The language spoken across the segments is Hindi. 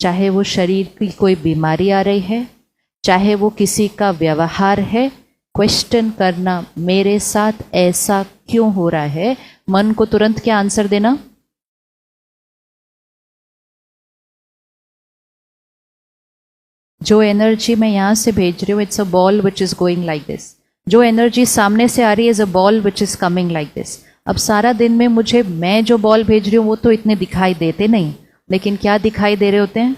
चाहे वो शरीर की कोई बीमारी आ रही है, चाहे वो किसी का व्यवहार है, क्वेश्चन करना, मेरे साथ ऐसा क्यों हो रहा है। मन को तुरंत क्या आंसर देना? जो एनर्जी मैं यहां से भेज रही हूं, it's a ball which is going like this. जो एनर्जी सामने से आ रही है is a ball which is coming like this. अब सारा दिन में मुझे मैं जो बॉल भेज रही हूं वो तो इतने दिखाई देते नहीं, लेकिन क्या दिखाई दे रहे होते हैं?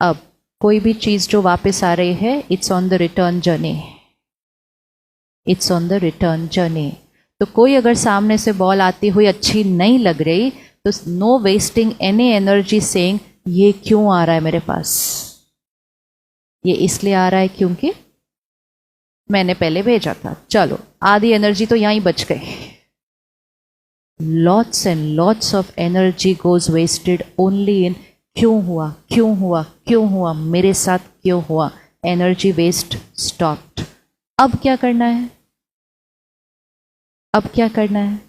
अब कोई भी चीज जो वापस आ रही है, it's on the return journey, it's on the return journey. तो कोई अगर सामने से बॉल आती हुई अच्छी नहीं लग रही, तो no wasting any energy saying ये क्यों आ रहा है मेरे पास। ये इसलिए आ रहा है क्योंकि मैंने पहले भेजा था। चलो, आधी एनर्जी तो यहां ही बच गई। Lots and lots of energy goes wasted only in क्यों हुआ, क्यों हुआ, क्यों हुआ, मेरे साथ क्यों हुआ। Energy waste stopped. अब क्या करना है? अब क्या करना है?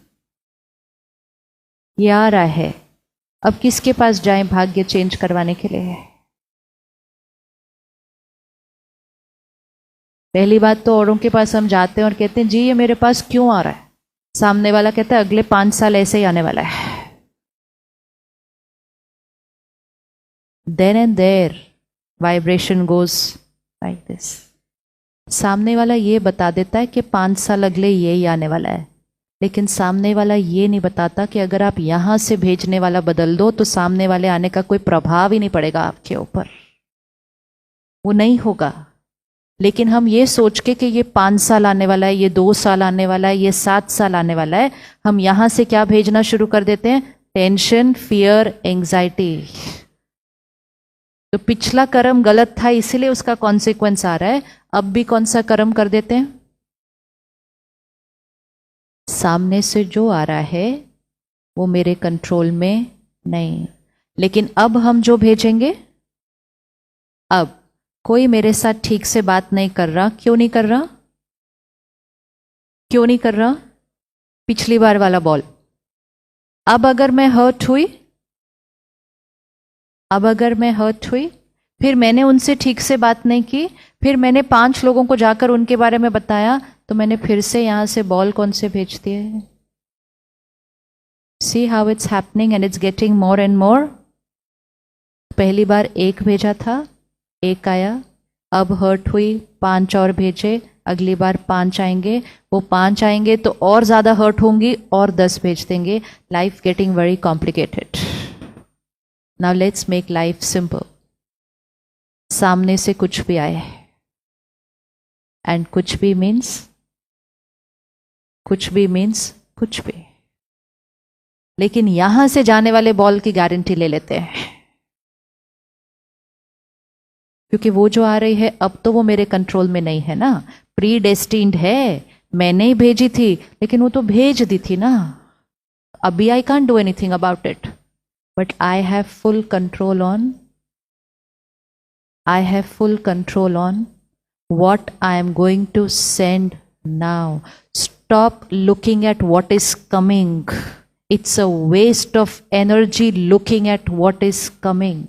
ये आ रहा है, अब किसके पास जाएं भाग्य चेंज करवाने के लिए? पहली बात तो औरों के पास हम जाते हैं और कहते हैं जी ये मेरे पास क्यों आ रहा है। सामने वाला कहता है अगले 5 साल ऐसे ही आने वाला है। Then and there vibration goes like this. सामने वाला ये बता देता है कि 5 साल अगले ये ही आने वाला है, लेकिन सामने वाला ये नहीं बताता कि अगर आप यहां से भेजने वाला बदल दो तो सामने वाले आने का कोई प्रभाव ही नहीं पड़ेगा आपके ऊपर, वो नहीं होगा। लेकिन हम ये सोच के कि ये 5 साल आने वाला है, ये 2 साल आने वाला है, ये 7 साल आने वाला है, हम यहां से क्या भेजना शुरू कर देते हैं? Tension, fear, anxiety. तो पिछला कर्म गलत था इसीलिए उसका कॉन्सिक्वेंस आ रहा है। अब भी कौन सा कर्म कर देते हैं? सामने से जो आ रहा है वो मेरे कंट्रोल में नहीं, लेकिन अब हम जो भेजेंगे, अब कोई मेरे साथ ठीक से बात नहीं कर रहा। क्यों नहीं कर रहा? क्यों नहीं कर रहा? पिछली बार वाला बॉल। अब अगर मैं हर्ट हुई, अब अगर मैं हर्ट हुई, फिर मैंने उनसे ठीक से बात नहीं की, फिर मैंने 5 लोगों को जाकर उनके बारे में बताया, तो मैंने फिर से यहां से बॉल कौन से भेज दिए। See how it's happening and it's getting more and more. पहली बार 1 भेजा था, 1 आया, अब हर्ट हुई, 5 और भेजे, अगली बार 5 आएंगे, वो 5 आएंगे तो और ज्यादा हर्ट होंगी और 10 भेज देंगे। Life getting very complicated. Now let's make life simple. सामने से कुछ भी आए, एंड कुछ भी मीन्स कुछ भी मीन्स कुछ भी, लेकिन यहां से जाने वाले बॉल की गारंटी ले लेते हैं, क्योंकि वो जो आ रही है अब तो वो मेरे कंट्रोल में नहीं है ना, प्री डेस्टिन्ड है, मैंने ही भेजी थी, लेकिन वो तो भेज दी थी ना। अभी I can't do anything about it, but I have full control on, I have full control on what I am going to send now. Stop looking at what is coming. It's a waste of energy looking at what is coming.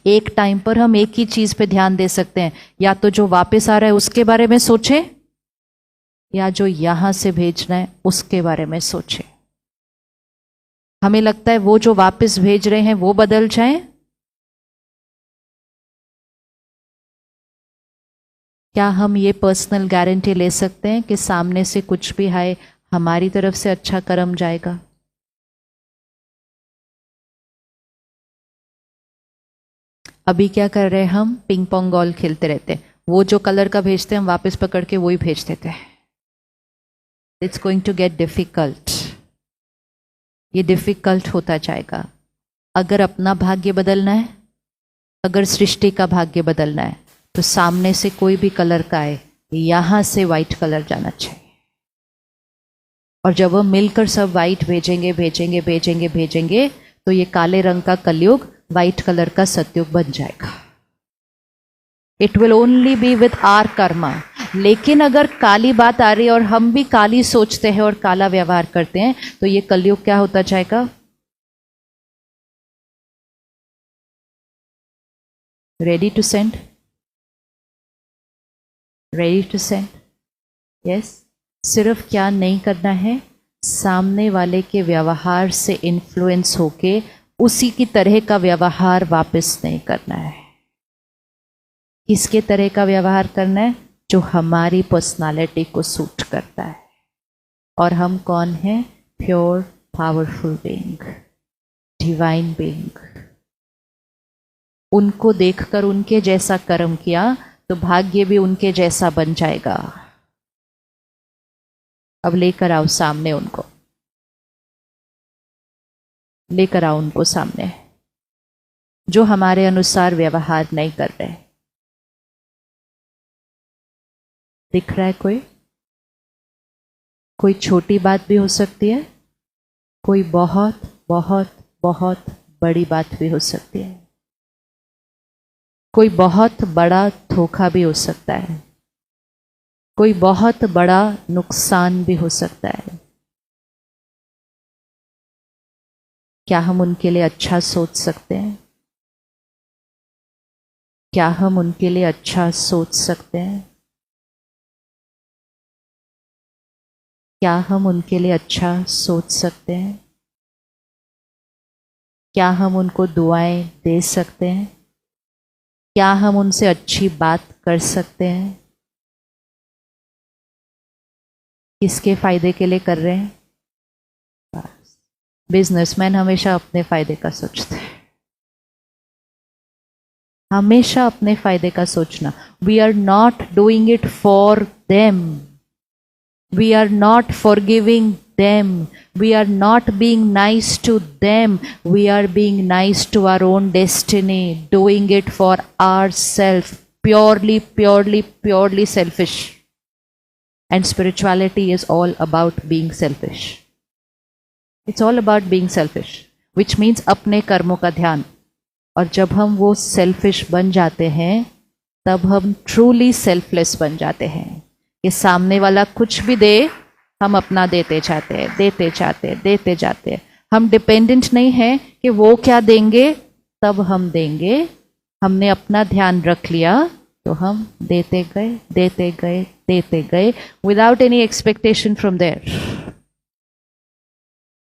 एक टाइम पर हम एक ही चीज पे ध्यान दे सकते हैं, या तो जो वापस आ रहा है उसके बारे में सोचें, या जो यहां से भेजना है उसके बारे में सोचें। हमें लगता है वो जो वापस भेज रहे हैं वो बदल जाए। क्या हम ये पर्सनल गारंटी ले सकते हैं कि सामने से कुछ भी आए हमारी तरफ से अच्छा कर्म जाएगा? अभी क्या कर रहे हैं हम? पिंग पोंग बॉल खेलते रहते हैं, वो जो कलर का भेजते हैं हम वापस पकड़ के वही भेज देते हैं। It's going to get difficult, ये डिफिकल्ट होता जाएगा। अगर अपना भाग्य बदलना है, अगर सृष्टि का भाग्य बदलना है, तो सामने से कोई भी कलर का आए, यहां से वाइट कलर जाना चाहिए। और जब हम मिलकर सब वाइट भेजेंगे भेजेंगे भेजेंगे भेजेंगे, तो ये काले रंग का कलयुग वाइट कलर का सतयुग बन जाएगा। It will only be with our karma. लेकिन अगर काली बात आ रही है और हम भी काली सोचते हैं और काला व्यवहार करते हैं, तो ये कलयुग क्या होता जाएगा? Ready to send? Ready to send? Yes? सिर्फ क्या नहीं करना है, सामने वाले के व्यवहार से इन्फ्लुएंस होके उसी की तरह का व्यवहार वापस नहीं करना है। किसके तरह का व्यवहार करना है? जो हमारी पर्सनालिटी को सूट करता है। और हम कौन हैं? Pure powerful being, divine being. उनको देखकर उनके जैसा कर्म किया तो भाग्य भी उनके जैसा बन जाएगा। अब लेकर आओ सामने उनको, लेकर आओ उनको सामने जो हमारे अनुसार व्यवहार नहीं कर रहे। दिख रहा है कोई? कोई छोटी बात भी हो सकती है, कोई बहुत बहुत बहुत बड़ी बात भी हो सकती है, कोई बहुत बड़ा धोखा भी हो सकता है, कोई बहुत बड़ा नुकसान भी हो सकता है। क्या हम उनके लिए अच्छा सोच सकते हैं? क्या हम उनके लिए अच्छा सोच सकते हैं? क्या हम उनके लिए अच्छा सोच सकते हैं? क्या हम उनको दुआएं दे सकते हैं? क्या हम उनसे अच्छी बात कर सकते हैं? किसके फायदे के लिए कर रहे हैं? बिजनेसमैन हमेशा अपने फायदे का सोचते हैं, हमेशा अपने फायदे का सोचना। We are not doing it for them, we are not forgiving them, we are not being nice to them, we are being nice to our own destiny, doing it for ourselves, purely selfish. And spirituality is all about being selfish. It's all about being selfish, which means अपने कर्मों का ध्यान। और जब हम वो selfish बन जाते हैं तब हम truly selfless बन जाते हैं कि सामने वाला कुछ भी दे, हम अपना देते जाते हैं, देते जाते हैं, देते जाते हैं। हम डिपेंडेंट नहीं है कि वो क्या देंगे तब हम देंगे। हमने अपना ध्यान रख लिया तो हम देते गए, देते गए, देते गए, without any expectation from there.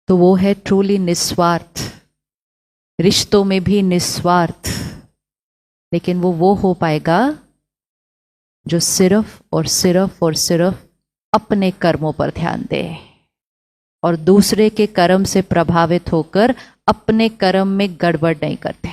तो वो है ट्रूली निस्वार्थ, रिश्तों में भी निस्वार्थ। लेकिन वो हो पाएगा जो सिर्फ और सिर्फ और सिर्फ अपने कर्मों पर ध्यान दे और दूसरे के कर्म से प्रभावित होकर अपने कर्म में गड़बड़ नहीं करते।